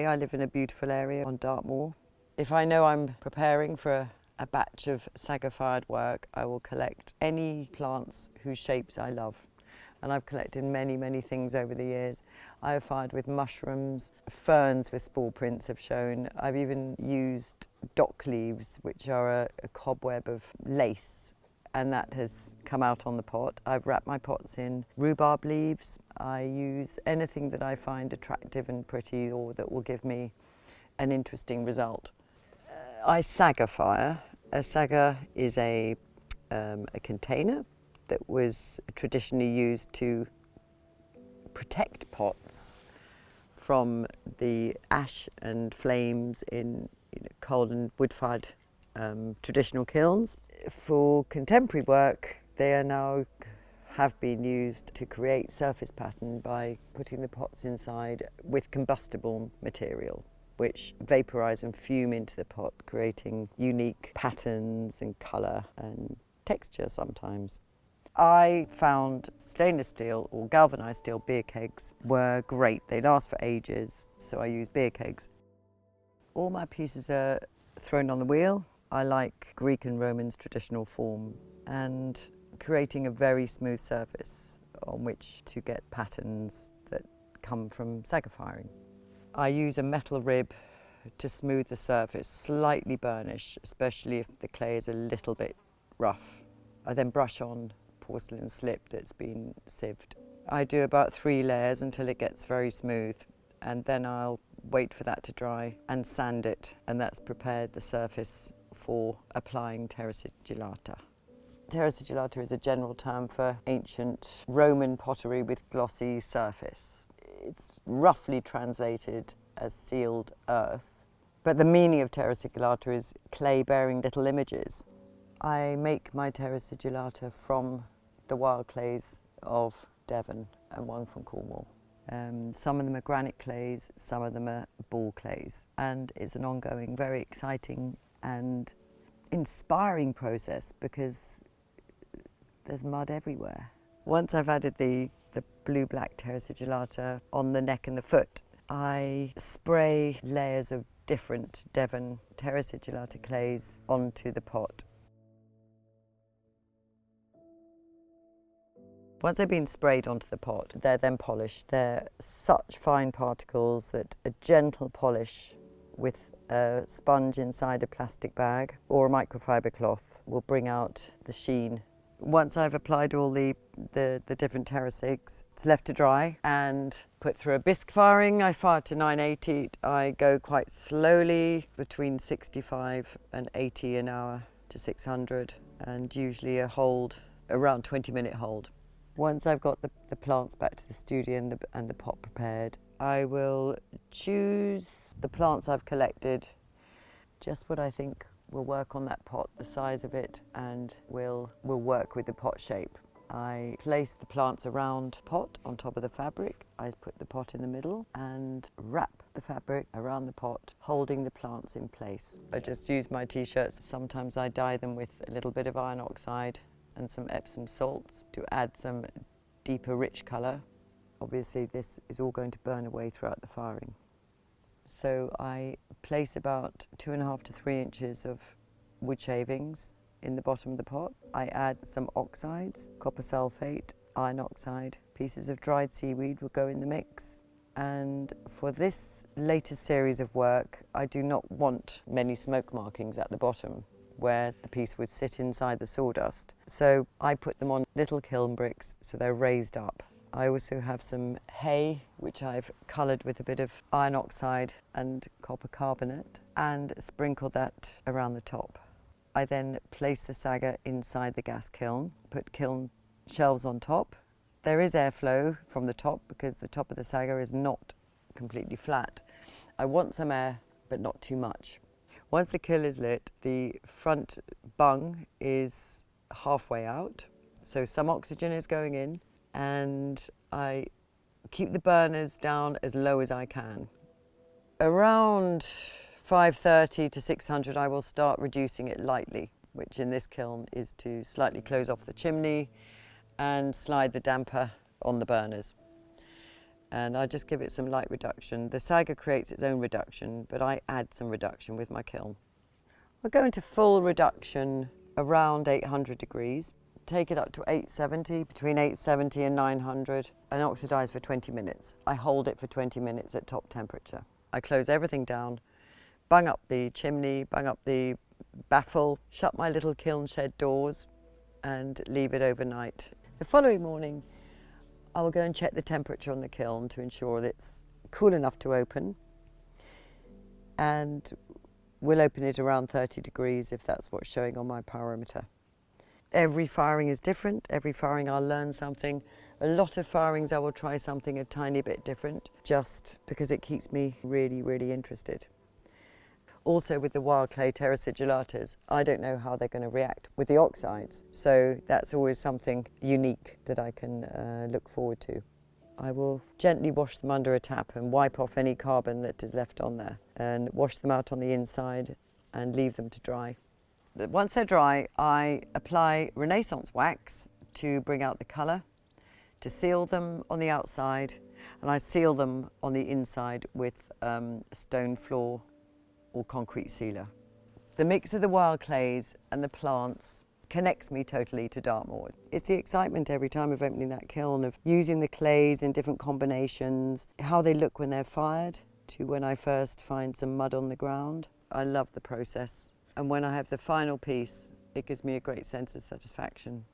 day. I live in a beautiful area on Dartmoor. If I know I'm preparing for a batch of saga-fired work, I will collect any plants whose shapes I love. And I've collected many, many things over the years. I have fired with mushrooms, ferns with spore prints have shown. I've even used dock leaves, which are a cobweb of lace, and that has come out on the pot. I've wrapped my pots in rhubarb leaves. I use anything that I find attractive and pretty or that will give me an interesting result. I saga fire. A saga is a container that was traditionally used to protect pots from the ash and flames in coal and wood-fired traditional kilns. For contemporary work, they are now have been used to create surface pattern by putting the pots inside with combustible material, which vaporise and fume into the pot, creating unique patterns and colour and texture sometimes. I found stainless steel or galvanised steel beer kegs were great. They last for ages, so I use beer kegs. All my pieces are thrown on the wheel. I like Greek and Roman's traditional form and creating a very smooth surface on which to get patterns that come from saga firing. I use a metal rib to smooth the surface, slightly burnish, especially if the clay is a little bit rough. I then brush on porcelain slip that's been sieved. I do about 3 layers until it gets very smooth, and then I'll wait for that to dry and sand it, and that's prepared the surface for applying terra sigillata. Terra sigillata is a general term for ancient Roman pottery with glossy surface. It's roughly translated as sealed earth, but the meaning of terra sigillata is clay bearing little images. I make my terra sigillata from the wild clays of Devon and one from Cornwall. Some of them are granite clays, some of them are ball clays, and it's an ongoing, very exciting and inspiring process because there's mud everywhere. Once I've added the blue-black terra sigillata on the neck and the foot, I spray layers of different Devon terra sigillata clays onto the pot. Once they've been sprayed onto the pot, they're then polished. They're such fine particles that a gentle polish with a sponge inside a plastic bag or a microfiber cloth will bring out the sheen. Once I've applied all the different terra sigs, it's left to dry and put through a bisque firing. I fire to 980. I go quite slowly, between 65 and 80 an hour to 600, and usually a hold, around 20-minute hold. Once I've got the plants back to the studio and the pot prepared, I will choose the plants I've collected, just what I think will work on that pot, the size of it, and will work with the pot shape. I place the plants around the pot on top of the fabric. I put the pot in the middle and wrap the fabric around the pot, holding the plants in place. I just use my t-shirts. Sometimes I dye them with a little bit of iron oxide and some Epsom salts to add some deeper, rich colour. Obviously, this is all going to burn away throughout the firing. So I place about 2.5 to 3 inches of wood shavings in the bottom of the pot. I add some oxides, copper sulfate, iron oxide, pieces of dried seaweed will go in the mix. And for this latest series of work, I do not want many smoke markings at the bottom where the piece would sit inside the sawdust. So I put them on little kiln bricks so they're raised up. I also have some hay, which I've coloured with a bit of iron oxide and copper carbonate, and sprinkle that around the top. I then place the saga inside the gas kiln, put kiln shelves on top. There is airflow from the top because the top of the saga is not completely flat. I want some air, but not too much. Once the kiln is lit, the front bung is halfway out, so some oxygen is going in, and I keep the burners down as low as I can. Around 530 to 600 I will start reducing it lightly, which in this kiln is to slightly close off the chimney and slide the damper on the burners. and I just give it some light reduction. The Saga creates its own reduction, but I add some reduction with my kiln. I'll go into full reduction around 800 degrees. Take it up to 870, between 870 and 900, and oxidize for 20 minutes. I hold it for 20 minutes at top temperature. I close everything down, bung up the chimney, bung up the baffle, shut my little kiln shed doors, and leave it overnight. The following morning, I will go and check the temperature on the kiln to ensure that it's cool enough to open, and we'll open it around 30 degrees if that's what's showing on my pyrometer. Every firing is different. Every firing I'll learn something. A lot of firings I will try something a tiny bit different, just because it keeps me really, really interested. Also with the wild clay terra sigillatas, I don't know how they're going to react with the oxides, so that's always something unique that I can look forward to. I will gently wash them under a tap and wipe off any carbon that is left on there, and wash them out on the inside and leave them to dry. Once they're dry, I apply Renaissance wax to bring out the colour, to seal them on the outside, and I seal them on the inside with a stone floor or concrete sealer. The mix of the wild clays and the plants connects me totally to Dartmoor. It's the excitement every time of opening that kiln, of using the clays in different combinations, how they look when they're fired to when I first find some mud on the ground. I love the process. And when I have the final piece, it gives me a great sense of satisfaction.